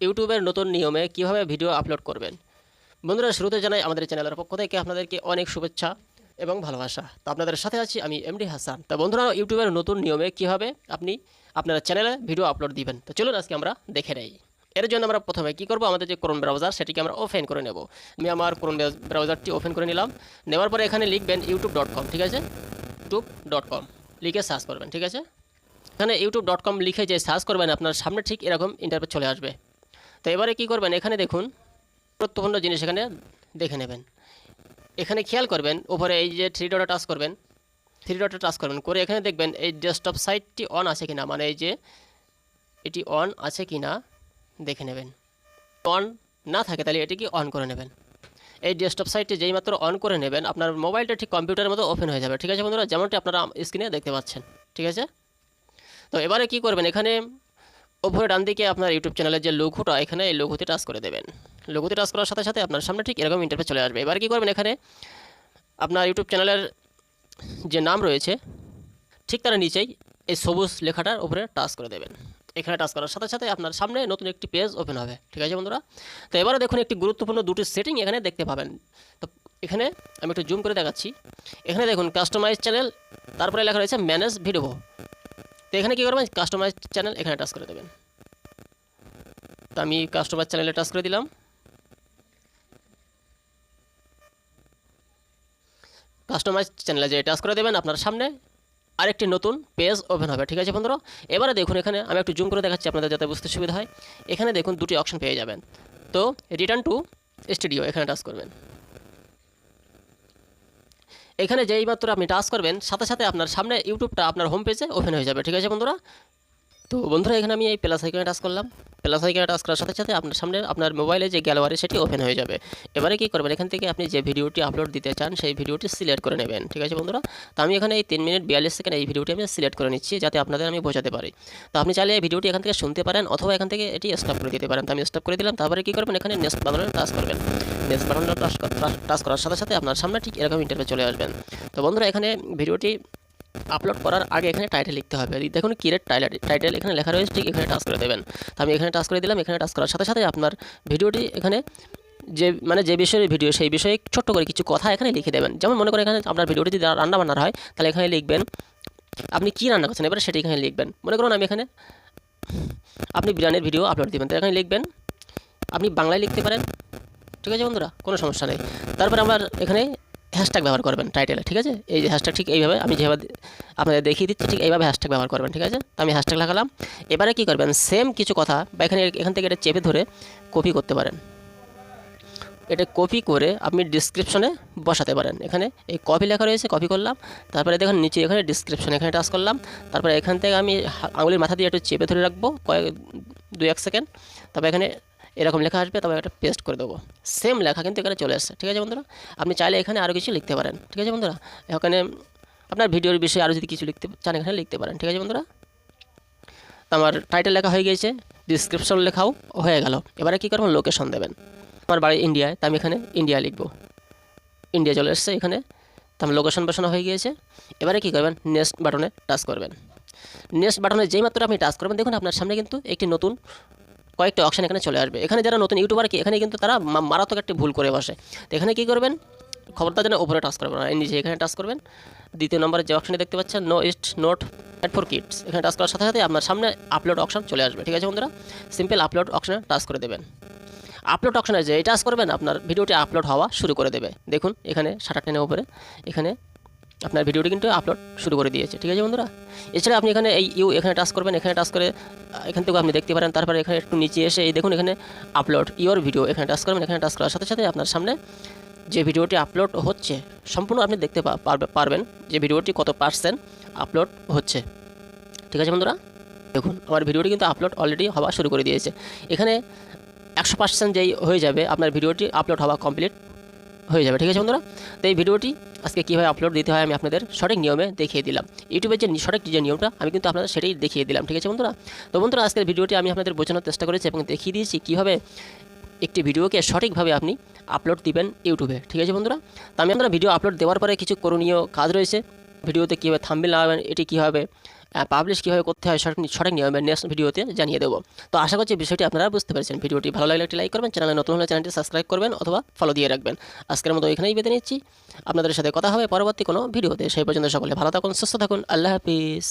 ইউটিউবের নতুন নিয়মে কিভাবে ভিডিও আপলোড করবেন। বন্ধুরা, শুরুতে জানাই আমাদের চ্যানেলের পক্ষ থেকে আপনাদেরকে অনেক শুভেচ্ছা এবং ভালোবাসা। তো আপনাদের সাথে আছি আমি এমডি হাসান। তো বন্ধুরা, ইউটিউবের নতুন নিয়মে কিভাবে আপনি আপনার চ্যানেলে ভিডিও আপলোড দিবেন, তো চলুন আজকে আমরা দেখে নেই। এর জন্য আমরা প্রথমে কি করব, আমাদের যে ক্রোম ব্রাউজার সেটিকে আমরা ওপেন করে নেব। আমি আমার ক্রোম ব্রাউজারটি ওপেন করে নিলাম। নেওয়ার পরে এখানে লিখবেন youtube.com, ঠিক আছে, youtube.com লিখে সার্চ করবেন, ঠিক আছে। এখানে youtube.com লিখে যে সার্চ করবেন আপনার সামনে ঠিক এরকম ইন্টারফেস চলে আসবে। তো এবারে কি করবেন, এখানে দেখুন গুরুত্বপূর্ণ জিনিস এখানে দেখে নেবেন। এখানে খেয়াল করবেন উপরে এই যে থ্রি ডটে টাচ করবেন, করে এখানে দেখবেন এই ডেস্কটপ সাইটটি অন আছে কিনা, মানে এই যে এটি অন আছে কিনা দেখে নেবেন। অন না থাকে তাহলে এটিকে অন করে নেবেন। এই ডেস্কটপ সাইটটি যেই মাত্র অন করে নেবেন আপনার মোবাইলটা ঠিক কম্পিউটারের মতো ওপেন হয়ে যাবে, ঠিক আছে বন্ধুরা, যেমনটি আপনারা স্ক্রিনে দেখতে পাচ্ছেন, ঠিক আছে। তো এবারে কি করবেন, এখানে উপরে ডান দিকে আপনার ইউটিউব চ্যানেলের যে লোগোটা, এখানে এই লোগোতে টাচ করে দেবেন। লোগোতে টাচ করার সাথে সাথে আপনার সামনে ঠিক এরকম ইন্টারফেস চলে আসবে। এবার কি করবেন, এখানে আপনার ইউটিউব চ্যানেলের যে নাম রয়েছে ঠিক তার নিচেই এই সবুজ লেখাটার উপরে টাচ করে দেবেন। এখানে টাচ করার সাথে সাথে আপনার সামনে নতুন একটি পেজ ওপেন হবে, ঠিক আছে বন্ধুরা। তো এবারে দেখুন একটি গুরুত্বপূর্ণ দুটি সেটিং এখানে দেখতে পাবেন। তো এখানে আমি একটু জুম করে দেখাচ্ছি। এখানে দেখুন কাস্টমাইজ চ্যানেল, তারপরে লেখা রয়েছে ম্যানেজ ভিডিও। তো এখানে কী করবেন, কাস্টমাইজ চ্যানেল এখানে টাচ করে দেবেন। তো আমি কাস্টমাইজ চ্যানেলে টাচ করে দিলাম। কাস্টমাইজ চ্যানেলে যে টাচ করে দেবেন আপনার সামনে আরেকটি নতুন পেজ ওপেন হবে, ঠিক আছে বন্ধুরা। এবারে দেখুন এখানে আমি একটু জুম করে দেখাচ্ছি আপনাদের যাতে বুঝতে সুবিধা হয়। এখানে দেখুন দুটি অপশন পেয়ে যাবেন। তো রিটার্ন টু স্টুডিও এখানে টাচ করবেন। এখানে যেই মাত্র আপনি টাচ করবেন সাথে সাথে আপনার সামনে ইউটিউবটা আপনার হোম পেজে ওপেন হয়ে যাবে, ঠিক আছে বন্ধুরা। তো বন্ধুরা, এখানে আমি এই প্লাস আইকনে টাচ করলাম। প্লাস আইকনে টাচ করার সাথে সাথে আপনার সামনে আপনার মোবাইলে যে গ্যালারি সেটি ওপেন হয়ে যাবে। এবারে কি করবেন, এখান থেকে আপনি যে ভিডিওটি আপলোড দিতে চান সেই ভিডিওটি সিলেক্ট করে নেবেন, ঠিক আছে বন্ধুরা। তো আমি এখানে এই 3 মিনিট 42 সেকেন্ড এই ভিডিওটি আমি সিলেক্ট করে নিচ্ছি যাতে আপনাদের আমি বোঝাতে পারি। তো আপনি চাইলে এই ভিডিওটি এখান থেকে শুনতে পারেন অথবা এখান থেকে এটি স্টপ করে দিতে পারেন। তো আমি স্টপ করে দিলাম। তারপরে কি করবেন, এখানে নেক্সট বাটনে টাচ করবেন। নেক্সট বাটনে টাচ করার সাথে সাথে আপনার সামনে ঠিক এরকম ইন্টারফেস চলে আসবেন। তো বন্ধুরা, এখানে ভিডিওটি আপলোড করার আগে এখানে টাইটেল লিখতে হবে। দেখুন ক্রিয়েট টাইটেল এখানে লেখা রয়েছে, ঠিক এখানে টাচ করে দেবেন। তো আমি এখানে টাচ করে দিলাম। এখানে টাচ করার সাথে সাথে আপনার ভিডিওটি এখানে যে বিষয়ের ভিডিও সেই বিষয়ে ছোট্ট করে কিছু কথা এখানে লিখে দেবেন। যেমন মনে করেন এখানে আপনার ভিডিওটি যদি রান্না বান্নার হয় তাহলে এখানে লিখবেন আপনি কী রান্না করছেন, এবারে সেটা এখানে লিখবেন। মনে করুন আমি এখানে আপনি বিরিয়ানির ভিডিও আপলোড দেবেন, তো এখানে লিখবেন, আপনি বাংলায় লিখতে পারেন, ঠিক আছে বন্ধুরা, কোনো সমস্যা নেই। তারপরে আমরা এখানে হ্যাশট্যাগ ব্যবহার করবেন টাইটেলে, ঠিক আছে। এই যে হ্যাশট্যাগ ঠিক এইভাবে আমি যেভাবে আপনাদের দেখিয়ে দিচ্ছি ঠিক এইভাবে হ্যাশট্যাগ ব্যবহার করবেন, ঠিক আছে। তো আমি হ্যাশট্যাগ লাগালাম। এবারে কি করবেন, সেম কিছু কথা বা এখান থেকে এটা চেপে ধরে কপি করতে পারেন। এটা কপি করে আপনি ডিসক্রিপশনে বসাতে পারেন। এখানে এই কপি লেখা রয়েছে, কপি করলাম। তারপরে দেখুন নিচে এখানে ডিসক্রিপশন এখানে টাচ করলাম। তারপরে এখান থেকে আমি আঙুলের মাথা দিয়ে একটু চেপে ধরে রাখবো 2-1 সেকেন্ড। তারপর এখানে এরকম লেখা আসবে, তবে একটা পেস্ট করে দেবো। সেম লেখা কিন্তু এখানে চলে আসছে, ঠিক আছে বন্ধুরা। আপনি চাইলে এখানে আরও কিছু লিখতে পারেন, ঠিক আছে বন্ধুরা। এখানে আপনার ভিডিওর বিষয়ে আরও যদি কিছু লিখতে চান এখানে লিখতে পারেন, ঠিক আছে বন্ধুরা। তো আমার টাইটেল লেখা হয়ে গিয়েছে, ডিসক্রিপশন লেখাও হয়ে গেল। এবারে কী করবেন, লোকেশন দেবেন। আমার বাড়ি ইন্ডিয়ায়, তো আমি এখানে ইন্ডিয়া লিখবো। ইন্ডিয়া চলে এসছে এখানে। তো আমার লোকেশন বসানো হয়ে গিয়েছে। এবারে কী করবেন, নেক্সট বাটনে টাচ করবেন। নেক্সট বাটনে যেই মাত্র আপনি টাচ করবেন দেখুন আপনার সামনে কিন্তু একটি নতুন কয়েকটা অপশান এখানে চলে আসবে। এখানে যারা নতুন ইউটিউবার কি এখানে কিন্তু তারা মারাত্মক একটি ভুল করে বসে। তো এখানে কী করবেন, খবরদার যেন উপরে টাচ করবেন না, নিচে এখানে টাচ করবেন। দ্বিতীয় নম্বরে যে অপশানটি দেখতে পাচ্ছেন নো ইস্ট নোট অ্যাড ফর কিডস, এখানে টাচ করার সাথে সাথে আপনার সামনে আপলোড অপশান চলে আসবে, ঠিক আছে বন্ধুরা। সিম্পল আপলোড অপশানে টাচ করে দেবেন। আপলোড অপশানে যে টাচ করবেন আপনার ভিডিওটি আপলোড হওয়া শুরু করে দেবে। দেখুন এখানে শাটার টেনের উপরে এখানে আপনার ভিডিওটি কিন্তু আপলোড শুরু করে দিয়েছে, ঠিক আছে বন্ধুরা। এছাড়া আপনি এখানে এই এখানে টাচ করবেন। এখানে টাচ করে এখান থেকে আপনি দেখতে পারেন। তারপরে এখানে একটু নিচে এসে এই দেখুন এখানে আপলোড ইওর ভিডিও এখানে টাচ করবেন। এখানে টাচ করার সাথে সাথে আপনার সামনে যে ভিডিওটি আপলোড হচ্ছে সম্পূর্ণ আপনি দেখতে পারবেন যে ভিডিওটি কত পার্সেন্ট আপলোড হচ্ছে, ঠিক আছে বন্ধুরা। দেখুন আমার ভিডিওটি কিন্তু আপলোড অলরেডি হওয়া শুরু করে দিয়েছে। এখানে 100% যেই হয়ে যাবে আপনার ভিডিওটি আপলোড হওয়া কমপ্লিট হয়ে যাবে, ঠিক আছে বন্ধুরা। তো এই ভিডিওটি আজকে কীভাবে আপলোড দিতে হয় আমি আপনাদের সঠিক নিয়মে দেখিয়ে দিলাম। ইউটিউবের যে সঠিক যে নিয়মটা আমি কিন্তু আপনাদের সেটাই দেখিয়ে দিলাম, ঠিক আছে বন্ধুরা। তো বন্ধুরা, আজকের ভিডিওটি আমি আপনাদের বোঝানোর চেষ্টা করেছি এবং দেখিয়ে দিয়েছি কীভাবে একটি ভিডিওকে সঠিকভাবে আপনি আপলোড দিবেন ইউটিউবে, ঠিক আছে বন্ধুরা। তো আমি আপনারা ভিডিও আপলোড দেওয়ার পরে কিছু করণীয় কাজ রয়েছে। ভিডিওতে কীভাবে থাম্বনেল লাগাবেন, এটি কীভাবে পাবলিশ কীভাবে করতে হয় সঠিক সঠিক নিয়মে নেক্সট ভিডিওতে জানিয়ে দেবো। তো আশা করছি বিষয়টি আপনারা বুঝতে পেরেছেন। ভিডিওটি ভালো লাগলে একটি লাইক করবেন, চ্যানেলে নতুন হলে চ্যানেলটি সাবস্ক্রাইব করবেন অথবা ফলো দিয়ে রাখবেন। আজকের মতো এখানেই বেঁধে নিচ্ছি। আপনাদের সাথে কথা হবে পরবর্তী কোনো ভিডিওতে। সেই পর্যন্ত সকলে ভালো থাকুন, সুস্থ থাকুন। আল্লাহ হাফিজ।